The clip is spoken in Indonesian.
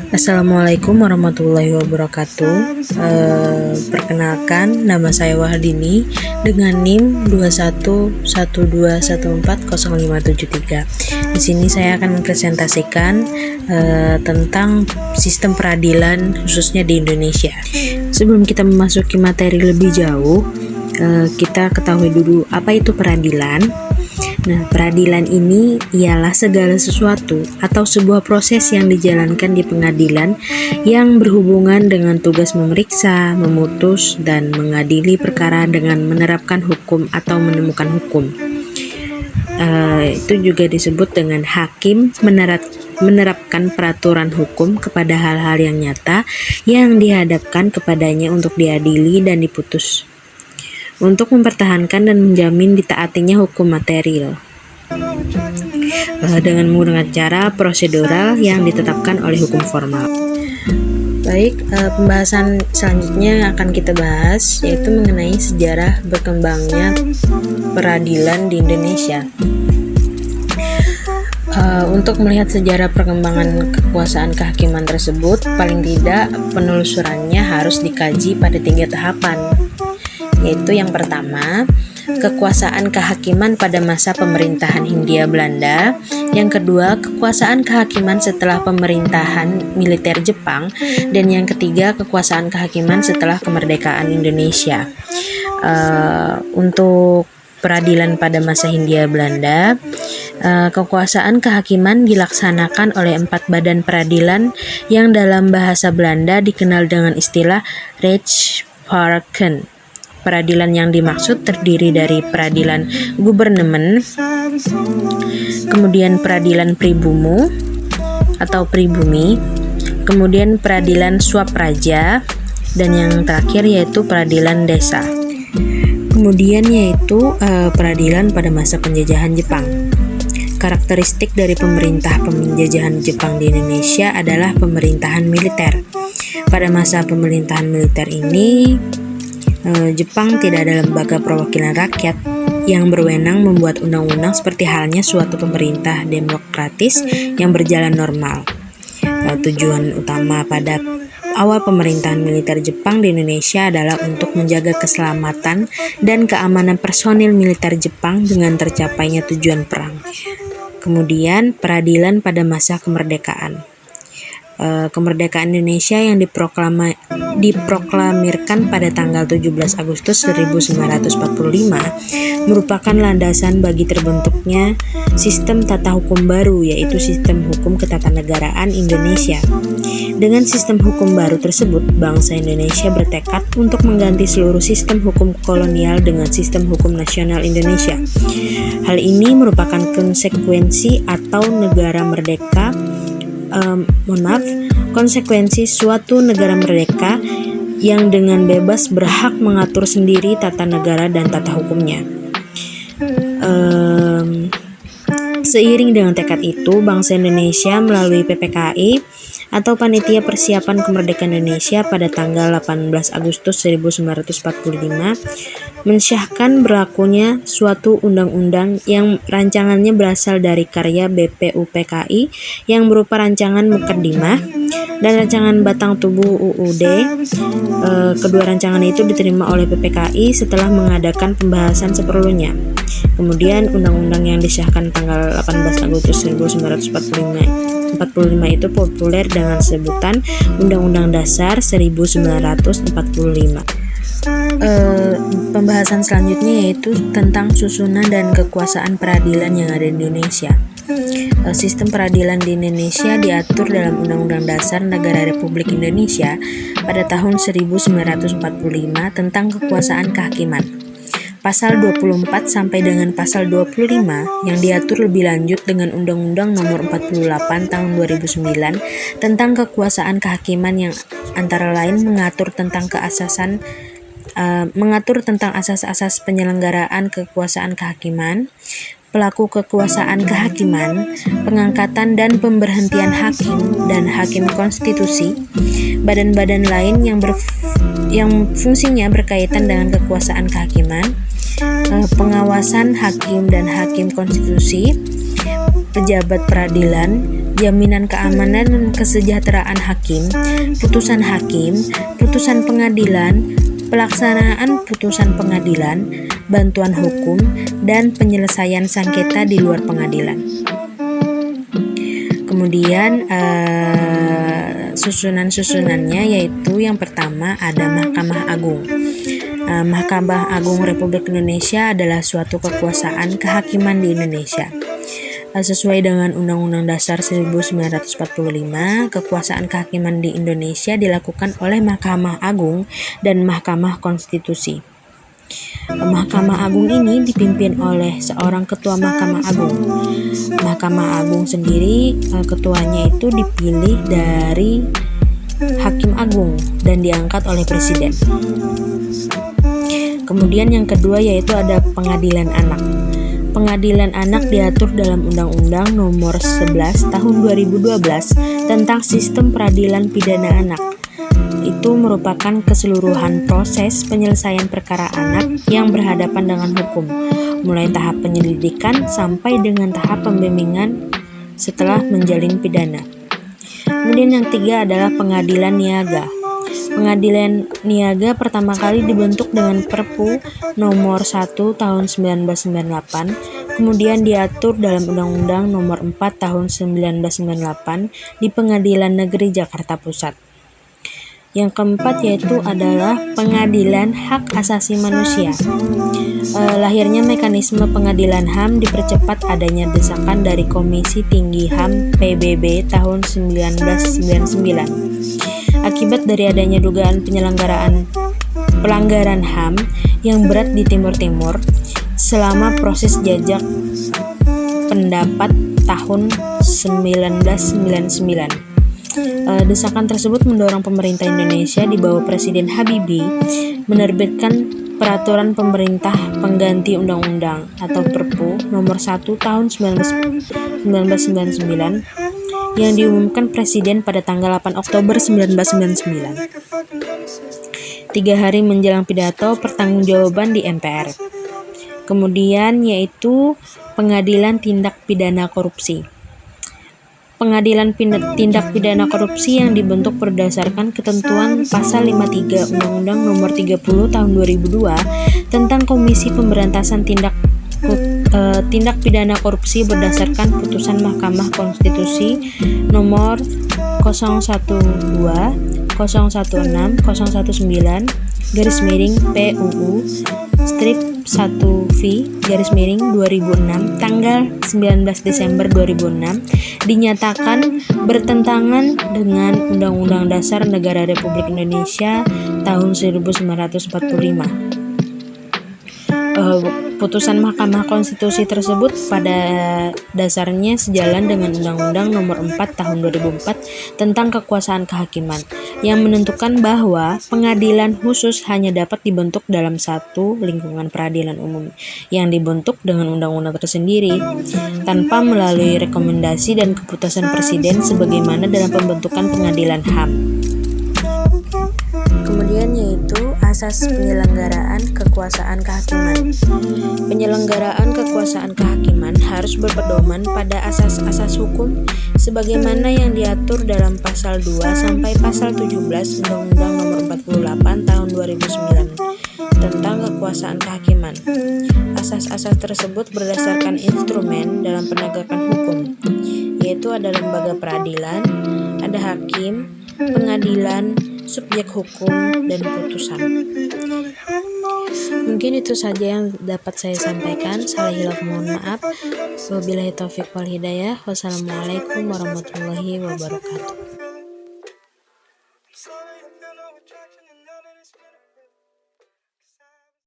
Assalamualaikum warahmatullahi wabarakatuh. Perkenalkan, nama saya Wahdini dengan NIM 2112140573. Di sini saya akan mempresentasikan tentang sistem peradilan khususnya di Indonesia. Sebelum kita memasuki materi lebih jauh, kita ketahui dulu apa itu peradilan. Nah, peradilan ini ialah segala sesuatu atau sebuah proses yang dijalankan di pengadilan yang berhubungan dengan tugas memeriksa, memutus, dan mengadili perkara dengan menerapkan hukum atau menemukan hukum. Itu juga disebut dengan hakim menerapkan peraturan hukum kepada hal-hal yang nyata yang dihadapkan kepadanya untuk diadili dan diputus, untuk mempertahankan dan menjamin ditaatinya hukum material dengan menggunakan cara prosedural yang ditetapkan oleh hukum formal. Baik, pembahasan selanjutnya akan kita bahas yaitu mengenai sejarah berkembangnya peradilan di Indonesia. Untuk melihat sejarah perkembangan kekuasaan kehakiman tersebut, paling tidak penelusurannya harus dikaji pada 3 tahapan. Yaitu yang pertama, kekuasaan kehakiman pada masa pemerintahan Hindia Belanda. Yang kedua, kekuasaan kehakiman setelah pemerintahan militer Jepang. Dan yang ketiga, kekuasaan kehakiman setelah kemerdekaan Indonesia. Untuk peradilan pada masa Hindia Belanda, kekuasaan kehakiman dilaksanakan oleh 4 badan peradilan yang dalam bahasa Belanda dikenal dengan istilah Rechtsparken. Peradilan yang dimaksud terdiri dari peradilan gubernemen, kemudian peradilan pribumi atau pribumi, kemudian peradilan swapraja, dan yang terakhir yaitu peradilan desa. Kemudian yaitu peradilan pada masa penjajahan Jepang. Karakteristik dari pemerintah penjajahan Jepang di Indonesia adalah pemerintahan militer. Pada masa pemerintahan militer ini, Jepang tidak ada lembaga perwakilan rakyat yang berwenang membuat undang-undang seperti halnya suatu pemerintah demokratis yang berjalan normal. Tujuan utama pada awal pemerintahan militer Jepang di Indonesia adalah untuk menjaga keselamatan dan keamanan personil militer Jepang dengan tercapainya tujuan perang. Kemudian peradilan pada masa kemerdekaan. Kemerdekaan Indonesia yang diproklamirkan pada tanggal 17 Agustus 1945 merupakan landasan bagi terbentuknya sistem tata hukum baru, yaitu sistem hukum ketatanegaraan Indonesia. Dengan sistem hukum baru tersebut, bangsa Indonesia bertekad untuk mengganti seluruh sistem hukum kolonial dengan sistem hukum nasional Indonesia. Hal ini merupakan konsekuensi atau konsekuensi suatu negara merdeka yang dengan bebas berhak mengatur sendiri tata negara dan tata hukumnya. Seiring dengan tekad itu, bangsa Indonesia melalui PPKI atau Panitia Persiapan Kemerdekaan Indonesia pada tanggal 18 Agustus 1945 mensyahkan berlakunya suatu undang-undang yang rancangannya berasal dari karya BPUPKI yang berupa rancangan Mukaddimah dan rancangan batang tubuh UUD. Kedua rancangan itu diterima oleh PPKI setelah mengadakan pembahasan seperlunya. Kemudian undang-undang yang disahkan tanggal 18 Agustus 1945 itu populer dengan sebutan Undang-Undang Dasar 1945. Pembahasan selanjutnya yaitu tentang susunan dan kekuasaan peradilan yang ada di Indonesia. Sistem peradilan di Indonesia diatur dalam Undang-Undang Dasar Negara Republik Indonesia pada tahun 1945 tentang kekuasaan kehakiman. Pasal 24 sampai dengan pasal 25 yang diatur lebih lanjut dengan Undang-Undang Nomor 48 Tahun 2009 tentang kekuasaan kehakiman yang antara lain mengatur tentang asas-asas penyelenggaraan kekuasaan kehakiman, pelaku kekuasaan kehakiman, pengangkatan dan pemberhentian hakim dan hakim konstitusi, badan-badan lain yang fungsinya berkaitan dengan kekuasaan kehakiman, pengawasan hakim dan hakim konstitusi, pejabat peradilan, jaminan keamanan dan kesejahteraan hakim, putusan pengadilan, pelaksanaan putusan pengadilan, bantuan hukum, dan penyelesaian sengketa di luar pengadilan. Kemudian susunan-susunannya yaitu yang pertama ada Mahkamah Agung. Mahkamah Agung Republik Indonesia adalah suatu kekuasaan kehakiman di Indonesia. Sesuai dengan Undang-Undang Dasar 1945, kekuasaan kehakiman di Indonesia dilakukan oleh Mahkamah Agung dan Mahkamah Konstitusi. Mahkamah Agung ini dipimpin oleh seorang ketua Mahkamah Agung. Mahkamah Agung sendiri, ketuanya itu dipilih dari Hakim Agung dan diangkat oleh Presiden. Kemudian yang kedua yaitu ada Pengadilan Anak. Pengadilan Anak diatur dalam Undang-Undang Nomor 11 Tahun 2012 tentang Sistem Peradilan Pidana Anak. Itu merupakan keseluruhan proses penyelesaian perkara anak yang berhadapan dengan hukum, mulai tahap penyelidikan sampai dengan tahap pembimbingan setelah menjalin pidana. Kemudian yang ketiga adalah Pengadilan Niaga. Pengadilan Niaga pertama kali dibentuk dengan Perpu Nomor 1 Tahun 1998, kemudian diatur dalam Undang-Undang Nomor 4 Tahun 1998 di Pengadilan Negeri Jakarta Pusat. Yang keempat yaitu adalah Pengadilan Hak Asasi Manusia. Lahirnya mekanisme pengadilan HAM dipercepat adanya desakan dari Komisi Tinggi HAM PBB tahun 1999. Akibat dari adanya dugaan pelanggaran HAM yang berat di Timur Timur selama proses jajak pendapat tahun 1999. Desakan tersebut mendorong pemerintah Indonesia di bawah Presiden Habibie menerbitkan Peraturan Pemerintah Pengganti Undang-Undang atau Perpu Nomor 1 Tahun 1999 yang diumumkan Presiden pada tanggal 8 Oktober 1999. 3 hari menjelang pidato pertanggungjawaban di MPR. Kemudian yaitu Pengadilan Tindak Pidana Korupsi. Pengadilan Tindak Pidana Korupsi yang dibentuk berdasarkan ketentuan Pasal 53 Undang-Undang Nomor 30 Tahun 2002 tentang Komisi Pemberantasan Tindak Pidana Korupsi berdasarkan putusan Mahkamah Konstitusi Nomor 012, 016, 019 PUU strip 1V _2006 tanggal 19 Desember 2006 dinyatakan bertentangan dengan Undang-Undang Dasar Negara Republik Indonesia tahun 1945. Putusan Mahkamah Konstitusi tersebut pada dasarnya sejalan dengan Undang-Undang Nomor 4 Tahun 2004 tentang Kekuasaan Kehakiman yang menentukan bahwa pengadilan khusus hanya dapat dibentuk dalam satu lingkungan peradilan umum yang dibentuk dengan undang-undang tersendiri tanpa melalui rekomendasi dan keputusan Presiden sebagaimana dalam pembentukan pengadilan HAM. Kemudian yaitu asas penyelenggaraan kekuasaan kehakiman. Penyelenggaraan kekuasaan kehakiman harus berpedoman pada asas-asas hukum sebagaimana yang diatur dalam pasal 2 sampai pasal 17 Undang-Undang Nomor 48 Tahun 2009 tentang kekuasaan kehakiman. Asas-asas tersebut berdasarkan instrumen dalam penegakan hukum, yaitu ada lembaga peradilan, ada hakim, pengadilan, subjek hukum, dan putusan. Mungkin itu saja yang dapat saya sampaikan. Salah hilaf mohon maaf. Wabillahi taufiq wal hidayah. Wassalamualaikum warahmatullahi wabarakatuh.